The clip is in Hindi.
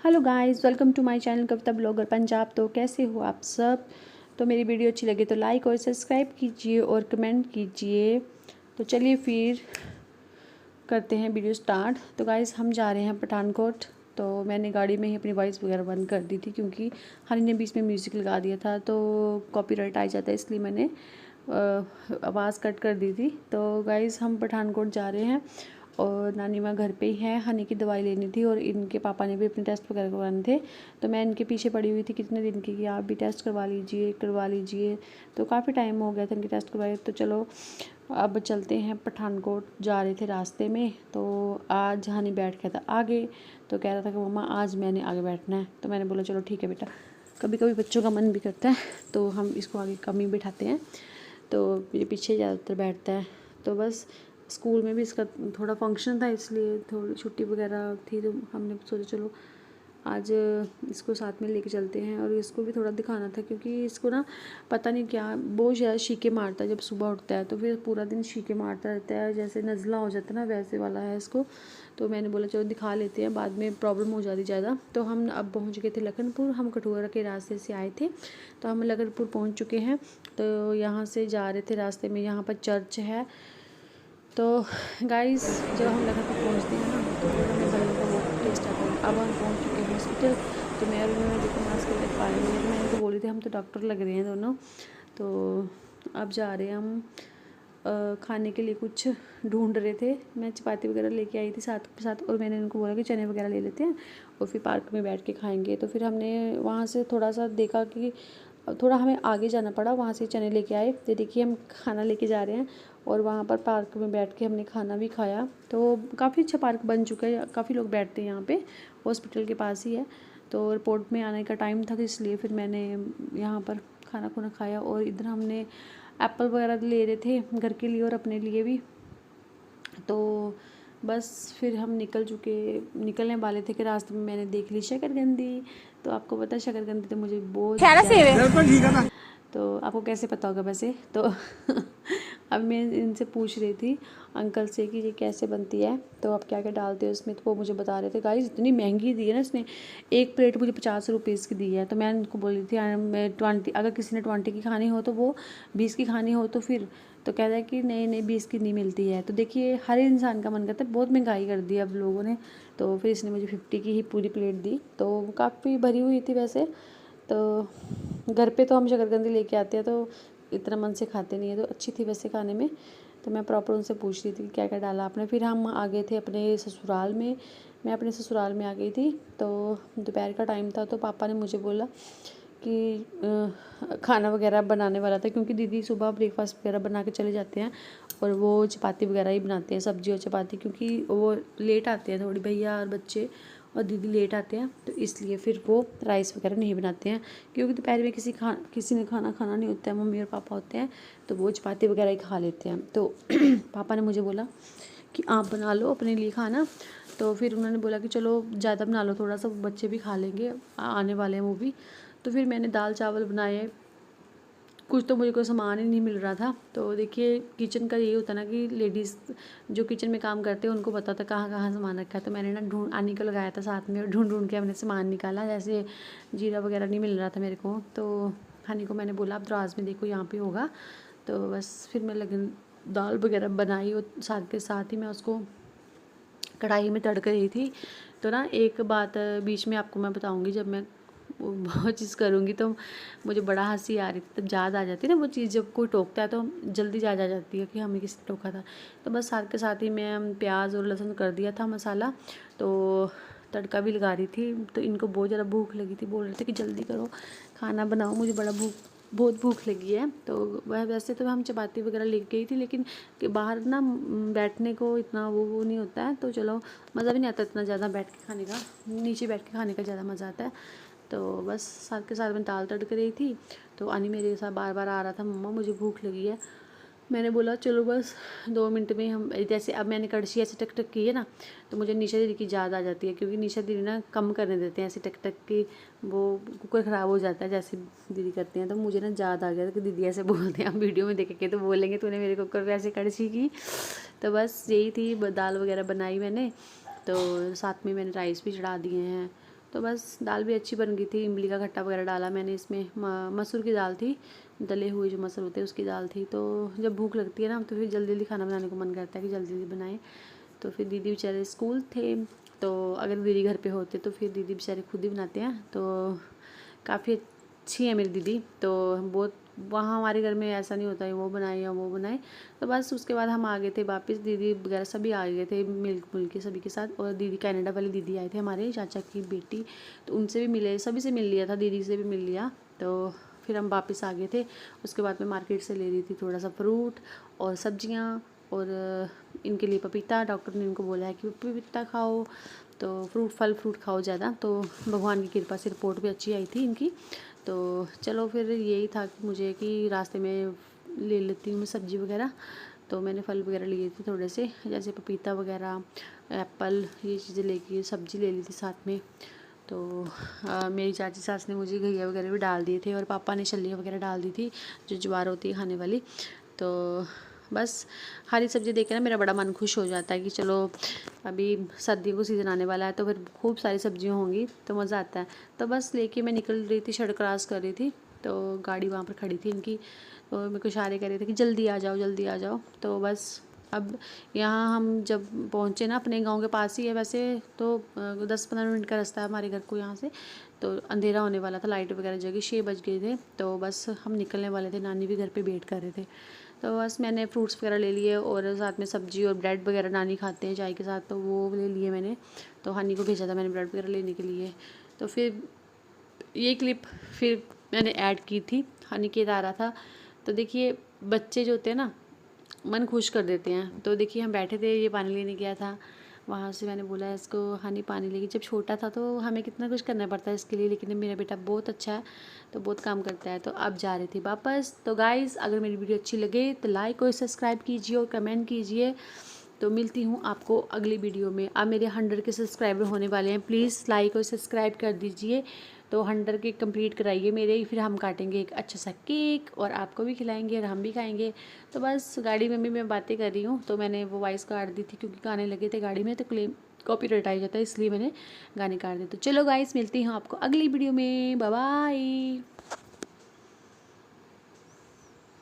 Hello guys, welcome to my channel Kavita blogger Punjab. तो कैसे हो आप सब। तो मेरी वीडियो अच्छी लगी तो लाइक और सब्सक्राइब कीजिए और कमेंट कीजिए। तो चलिए फिर करते हैं वीडियो स्टार्ट। तो गाइस हम जा रहे हैं पठानकोट। तो मैंने गाड़ी में ही अपनी वॉइस वगैरह बंद कर दी थी क्योंकि हनी ने बीच में म्यूज़िक लगा दिया था तो कॉपीराइट आ जाता है, इसलिए मैंने आवाज़ कट कर दी थी। तो गाइस हम पठानकोट जा रहे हैं और नानी माँ घर पे ही है। हनी की दवाई लेनी थी और इनके पापा ने भी अपने टेस्ट वगैरह करवाने थे। तो मैं इनके पीछे पड़ी हुई थी कितने दिन की कि आप भी टेस्ट करवा लीजिए। तो काफ़ी टाइम हो गया था इनके टेस्ट करवाए। तो चलो अब चलते हैं पठानकोट। जा रहे थे रास्ते में तो आज हनी बैठ गया था आगे। तो कह रहा था कि मम्मा आज मैंने आगे बैठना है। तो मैंने बोला चलो ठीक है बेटा, कभी कभी बच्चों का मन भी करता है तो हम इसको आगे कम ही बिठाते हैं। तो मेरे पीछे ज़्यादातर बैठता है। तो बस स्कूल में भी इसका थोड़ा फंक्शन था इसलिए थोड़ी छुट्टी वगैरह थी तो हमने सोचा चलो आज इसको साथ में लेके चलते हैं और इसको भी थोड़ा दिखाना था क्योंकि इसको ना पता नहीं क्या बहुत ज़्यादा छींके मारता है। जब सुबह उठता है तो फिर पूरा दिन छींके मारता रहता है, जैसे नज़ला हो जाता है ना वैसे वाला है इसको। तो मैंने बोला चलो दिखा लेते हैं, बाद में प्रॉब्लम हो जाती ज़्यादा। तो हम अब पहुंच गए थे लखनपुर। हम कठुआ के रास्ते से आए थे तो हम लखनपुर पहुंच चुके हैं। तो यहाँ से जा रहे थे, रास्ते में यहाँ पर चर्च है। तो गाइस जब हम लखनपुर पहुँचते हैं ना तो फिर हमें बल्ले का बहुत टेस्ट आता है। अब हम पहुँच चुके हैं हॉस्पिटल। तो मैं और उन्होंने देखो मास्क लगा पा रहे हैं। मैं इनको बोली थी हम तो डॉक्टर लग रहे हैं दोनों। तो अब जा रहे हैं हम खाने के लिए कुछ ढूंढ रहे थे। मैं चपाती वगैरह लेके आई थी साथ के साथ और मैंने इनको बोला कि चने वगैरह ले लेते हैं और फिर पार्क में बैठ के खाएंगे। तो फिर हमने वहाँ से थोड़ा सा देखा कि थोड़ा हमें आगे जाना पड़ा, वहाँ से चने लेके आए। तो देखिए हम खाना लेके जा रहे हैं और वहाँ पर पार्क में बैठ के हमने खाना भी खाया। तो काफ़ी अच्छा पार्क बन चुका है, काफ़ी लोग बैठते हैं यहाँ पे, हॉस्पिटल के पास ही है। तो एयरपोर्ट में आने का टाइम था तो इसलिए फिर मैंने यहाँ पर खाना खुना खाया। और इधर हमने एप्पल वगैरह ले रहे थे घर के लिए और अपने लिए भी। तो बस फिर हम निकलने वाले थे कि रास्ते में मैंने देख ली शकरकंदी। तो आपको पता है शकरकंदी तो मुझे बहुत ज़्यादा, तो आपको कैसे पता होगा वैसे। तो अब मैं इनसे पूछ रही थी अंकल से कि ये कैसे बनती है, तो आप क्या क्या डालते हो इसमें। तो वो मुझे बता रहे थे गाइस इतनी महंगी दी है ना इसने, एक प्लेट मुझे 50 रुपीज़ की दी है। तो मैं उनको बोली थी मैं 20, अगर किसी ने 20 की खानी हो तो वो 20 की खानी हो तो फिर। तो कह रहा है कि नहीं नहीं 20 की नहीं मिलती है। तो देखिए हर इंसान का मन करता है, बहुत महंगाई कर दी अब लोगों ने। तो फिर इसने मुझे 50 की ही पूरी प्लेट दी। तो काफ़ी भरी हुई थी वैसे। तो घर पे तो हम शकरकंदी लेके आते हैं तो इतना मन से खाते नहीं है, तो अच्छी थी वैसे खाने में। तो मैं प्रॉपर उनसे पूछ रही थी कि क्या क्या डाला आपने। फिर हम आ गए थे अपने ससुराल में। मैं अपने ससुराल में आ गई थी। तो दोपहर का टाइम था तो पापा ने मुझे बोला कि खाना वगैरह बनाने वाला था क्योंकि दीदी सुबह ब्रेकफास्ट वगैरह बना के चले जाते हैं और वो चपाती वगैरह ही बनाते हैं, सब्जी और चपाती, क्योंकि वो लेट आते हैं थोड़ी, भैया और बच्चे और दीदी लेट आते हैं तो इसलिए फिर वो राइस वगैरह नहीं बनाते हैं। क्योंकि दोपहर में किसी ने खाना खाना नहीं होता है, मम्मी और पापा होते हैं तो वो चपाती वगैरह ही खा लेते हैं। तो पापा ने मुझे बोला कि आप बना लो अपने लिए खाना। तो फिर उन्होंने बोला कि चलो ज़्यादा बना लो थोड़ा सा, बच्चे भी खा लेंगे, आने वाले हैं वो भी। तो फिर मैंने दाल चावल बनाए। कुछ तो मुझे कोई सामान ही नहीं मिल रहा था। तो देखिए किचन का यही होता है ना कि लेडीज़ जो किचन में काम करते हैं उनको पता था कहाँ कहाँ सामान रखा है। तो मैंने ना आनी को लगाया था साथ में और ढूंढ के हमने सामान निकाला। जैसे जीरा वगैरह नहीं मिल रहा था मेरे को, तो हनी को मैंने बोला आप दराज में देखो यहाँ पे होगा। तो बस फिर मैं लगन दाल वगैरह बनाई और साथ के साथ ही मैं उसको कढ़ाई में तड़क रही थी। तो ना एक बात बीच में आपको मैं बताऊंगी, जब मैं बहुत चीज़ करूँगी तो मुझे बड़ा हंसी आ रही थी, तब याद आ जाती है ना वो चीज़, जब कोई टोकता है तो जल्दी याद आ जाती है कि हमें किसने टोका था। तो बस साथ के साथ ही मैं प्याज और लहसुन कर दिया था मसाला। तो तड़का भी लगा रही थी। तो इनको बहुत ज़्यादा भूख लगी थी, बोल रहे थे कि जल्दी करो खाना बनाओ, मुझे बहुत भूख लगी है। तो वह वैसे तो हम चपाती वगैरह ले गई थी लेकिन कि बाहर ना बैठने को इतना वो नहीं होता है, तो चलो मज़ा भी नहीं आता इतना ज़्यादा बैठ के खाने का, नीचे बैठ के खाने का ज़्यादा मज़ा आता है। तो बस साथ के साथ मैं दाल तड़क रही थी। तो अनी मेरे साथ बार बार आ रहा था मम्मा मुझे भूख लगी है। मैंने बोला चलो बस 2 मिनट में हम, जैसे अब मैंने कड़छी ऐसे टक टक की है ना तो मुझे निशा दीदी की याद आ जाती है क्योंकि निशा दीदी ना कम करने देते हैं ऐसे टक टक की, वो कुकर ख़राब हो जाता है जैसे दीदी करते हैं। तो मुझे ना याद आ गया था कि दीदी ऐसे बोलते हैं, हम वीडियो में देखेंगे तो बोलेंगे तूने मेरे कुकर पे ऐसे कड़छी की। तो बस यही थी, दाल वगैरह बनाई मैंने। तो साथ में मैंने राइस भी चढ़ा दिए हैं तो बस दाल भी अच्छी बन गई थी। इमली का खट्टा वगैरह डाला मैंने इसमें। मसूर की दाल थी, दले हुए जो मसूर होते हैं उसकी दाल थी। तो जब भूख लगती है ना तो फिर जल्दी जल्दी खाना बनाने को मन करता है कि जल्दी जल्दी बनाएं। तो फिर दीदी बेचारे स्कूल थे, तो अगर दीदी घर पे होते तो फिर दीदी बेचारे खुद ही बनाते हैं। तो काफ़ी अच्छी है मेरी दीदी। तो बहुत, वहाँ हमारे घर में ऐसा नहीं होता है वो बनाए या वो बनाए। तो बस उसके बाद हम आ गए थे वापस, दीदी वगैरह सभी आ गए थे मिल के सभी के साथ। और दीदी कनाडा वाली दीदी आए थे, हमारे चाचा की बेटी, तो उनसे भी मिले, सभी से मिल लिया था, दीदी से भी मिल लिया। तो फिर हम वापस आ गए थे। उसके बाद मैं मार्केट से ले रही थी थोड़ा सा फ्रूट और सब्जियाँ, और इनके लिए पपीता। डॉक्टर ने इनको बोला है कि पपीता खाओ, तो फ्रूट खाओ ज़्यादा। तो भगवान की कृपा से रिपोर्ट भी अच्छी आई थी इनकी। तो चलो फिर यही था कि मुझे कि रास्ते में ले लेती हूँ मैं सब्ज़ी वगैरह। तो मैंने फल वगैरह लिए थे थोड़े से, जैसे पपीता वगैरह, एप्पल, ये चीज़ें लेके सब्ज़ी ले ली थी साथ में। तो मेरी चाची सास ने मुझे घिया वगैरह भी डाल दिए थे, और पापा ने छलियाँ वगैरह डाल दी थी जो ज्वार होती है खाने वाली। तो बस हरी सब्ज़ी देख के ना मेरा बड़ा मन खुश हो जाता है कि चलो अभी सर्दियों को सीज़न आने वाला है, तो फिर खूब सारी सब्जियां होंगी तो मज़ा आता है। तो बस लेके मैं निकल रही थी, सड़क क्रॉस कर रही थी, तो गाड़ी वहाँ पर खड़ी थी इनकी। तो मेरे को इशारे कर रहे थे कि जल्दी आ जाओ जल्दी आ जाओ। तो बस अब यहाँ हम जब पहुँचे ना, अपने गांव के पास ही है वैसे तो 10-15 मिनट का रास्ता है हमारे घर को यहाँ से। तो अंधेरा होने वाला था, लाइट वगैरह जगी, 6 बज गए थे। तो बस हम निकलने वाले थे, नानी भी घर पे वेट कर रहे थे। तो बस मैंने फ्रूट्स वगैरह ले लिए, और साथ में सब्जी और ब्रेड वगैरह नानी खाते हैं चाय के साथ, तो वो ले लिए मैंने। तो हनी को भेजा था मैंने ब्रेड वगैरह लेने के लिए। तो फिर ये क्लिप फिर मैंने ऐड की थी, हनी के आ रहा था। तो देखिए बच्चे जो होते हैं ना, मन खुश कर देते हैं। तो देखिए हम बैठे थे, ये पानी लेने गया था, वहाँ से मैंने बोला इसको हनी पानी लेगी। जब छोटा था तो हमें कितना कुछ करना पड़ता है इसके लिए, लेकिन मेरा बेटा बहुत अच्छा है, तो बहुत काम करता है। तो अब जा रही थी वापस। तो गाइज़ अगर मेरी वीडियो अच्छी लगे तो लाइक और सब्सक्राइब कीजिए और कमेंट कीजिए। तो मिलती हूँ आपको अगली वीडियो में। अब मेरे 100 के सब्सक्राइबर होने वाले हैं, प्लीज़ लाइक और सब्सक्राइब कर दीजिए। तो 100 के कंप्लीट कराइए मेरे, फिर हम काटेंगे एक अच्छा सा केक और आपको भी खिलाएंगे और हम भी खाएंगे। तो बस गाड़ी में भी मैं बातें कर रही हूँ, तो मैंने वो वॉइस काट दी थी क्योंकि गाने लगे थे गाड़ी में, तो क्लेम कॉपीराइट आ जाता है, इसलिए मैंने गाने काट दिए। तो चलो गाइस मिलती हूँ आपको अगली वीडियो में, बाय बाय।